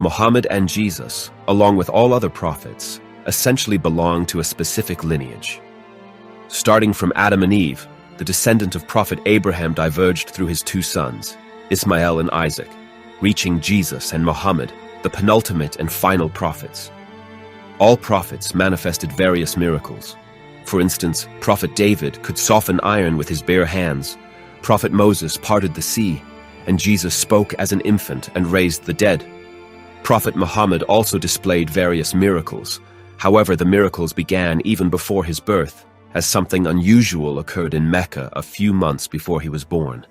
Muhammad and Jesus, along with all other prophets, essentially belong to a specific lineage. Starting from Adam and Eve, the descendant of Prophet Abraham diverged through his two sons, Ismail and Isaac, reaching Jesus and Muhammad, the penultimate and final prophets. All prophets manifested various miracles. For instance, Prophet David could soften iron with his bare hands, Prophet Moses parted the sea, and Jesus spoke as an infant and raised the dead. Prophet Muhammad also displayed various miracles. However, the miracles began even before his birth, as something unusual occurred in Mecca a few months before he was born.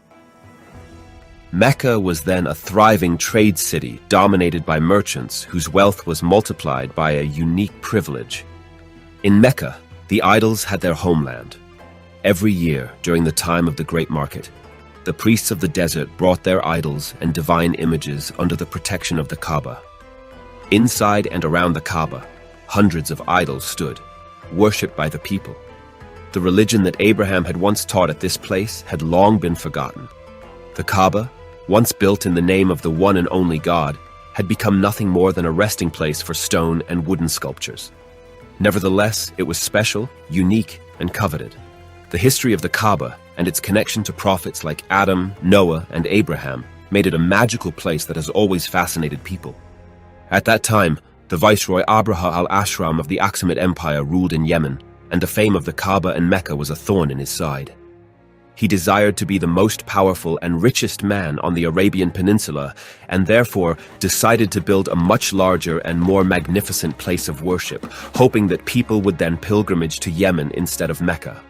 Mecca was then a thriving trade city dominated by merchants whose wealth was multiplied by a unique privilege. In Mecca, the idols had their homeland. Every year, during the time of the Great Market, the priests of the desert brought their idols and divine images under the protection of the Kaaba. Inside and around the Kaaba, hundreds of idols stood, worshipped by the people. The religion that Abraham had once taught at this place had long been forgotten. The Kaaba, once built in the name of the one and only God, had become nothing more than a resting place for stone and wooden sculptures. Nevertheless, it was special, unique, and coveted. The history of the Kaaba and its connection to prophets like Adam, Noah, and Abraham made it a magical place that has always fascinated people. At that time, the viceroy Abraha al-Ashram of the Aksumite Empire ruled in Yemen, and the fame of the Kaaba and Mecca was a thorn in his side. He desired to be the most powerful and richest man on the Arabian Peninsula, and therefore decided to build a much larger and more magnificent place of worship, hoping that people would then pilgrimage to Yemen instead of Mecca.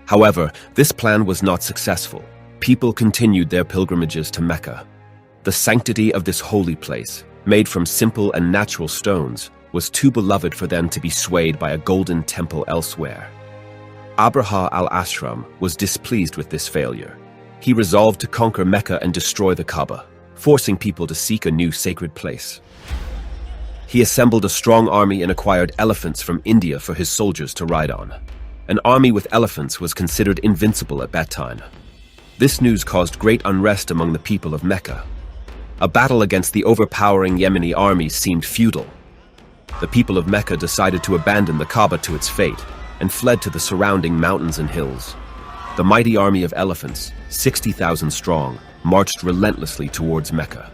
However, this plan was not successful. People continued their pilgrimages to Mecca. The sanctity of this holy place, made from simple and natural stones, was too beloved for them to be swayed by a golden temple elsewhere. Abraha al-Ashram was displeased with this failure. He resolved to conquer Mecca and destroy the Kaaba, forcing people to seek a new sacred place. He assembled a strong army and acquired elephants from India for his soldiers to ride on. An army with elephants was considered invincible at that time. This news caused great unrest among the people of Mecca. A battle against the overpowering Yemeni army seemed futile. The people of Mecca decided to abandon the Kaaba to its fate and fled to the surrounding mountains and hills. The mighty army of elephants, 60,000 strong, marched relentlessly towards Mecca.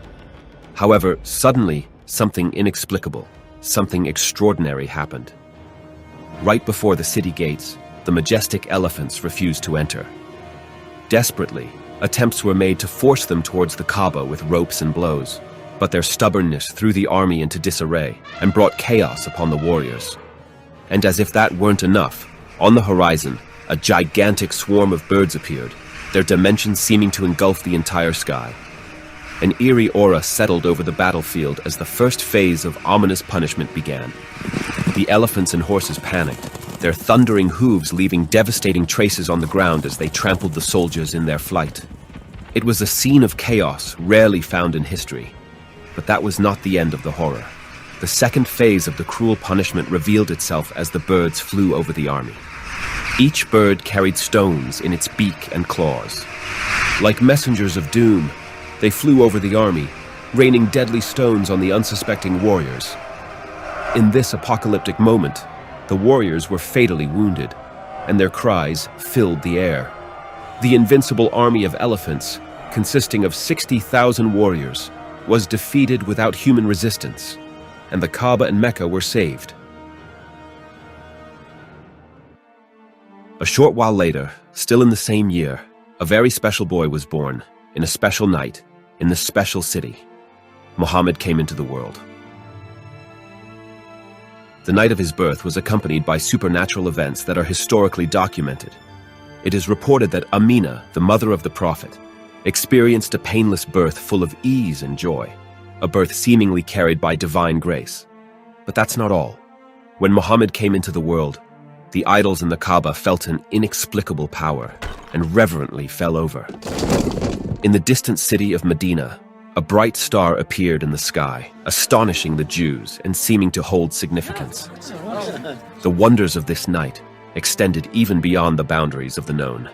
However, suddenly, something inexplicable, something extraordinary happened. Right before the city gates, the majestic elephants refused to enter. Desperately, attempts were made to force them towards the Kaaba with ropes and blows, but their stubbornness threw the army into disarray and brought chaos upon the warriors. And as if that weren't enough, on the horizon, a gigantic swarm of birds appeared, their dimensions seeming to engulf the entire sky. An eerie aura settled over the battlefield as the first phase of ominous punishment began. The elephants and horses panicked, their thundering hooves leaving devastating traces on the ground as they trampled the soldiers in their flight. It was a scene of chaos rarely found in history. But that was not the end of the horror. The second phase of the cruel punishment revealed itself as the birds flew over the army. Each bird carried stones in its beak and claws. Like messengers of doom, they flew over the army, raining deadly stones on the unsuspecting warriors. In this apocalyptic moment, the warriors were fatally wounded, and their cries filled the air. The invincible army of elephants, consisting of 60,000 warriors, was defeated without human resistance, and the Kaaba and Mecca were saved. A short while later, still in the same year, a very special boy was born, in a special night, in the special city. Muhammad came into the world. The night of his birth was accompanied by supernatural events that are historically documented. It is reported that Amina, the mother of the Prophet, experienced a painless birth full of ease and joy, a birth seemingly carried by divine grace. But that's not all. When Muhammad came into the world, the idols in the Kaaba felt an inexplicable power and reverently fell over. In the distant city of Medina, a bright star appeared in the sky, astonishing the Jews and seeming to hold significance. The wonders of this night extended even beyond the boundaries of the known.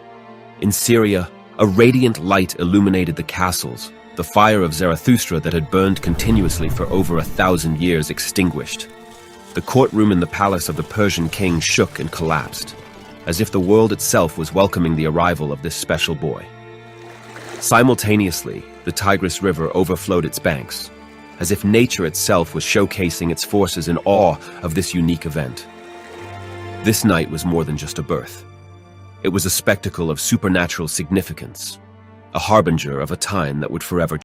In Syria, a radiant light illuminated the castles, The fire of Zarathustra that had burned continuously for over 1,000 years extinguished. The courtroom in the palace of the Persian king shook and collapsed, as if the world itself was welcoming the arrival of this special boy. Simultaneously, the Tigris River overflowed its banks, as if nature itself was showcasing its forces in awe of this unique event. This night was more than just a birth. It was a spectacle of supernatural significance, a harbinger of a time that would forever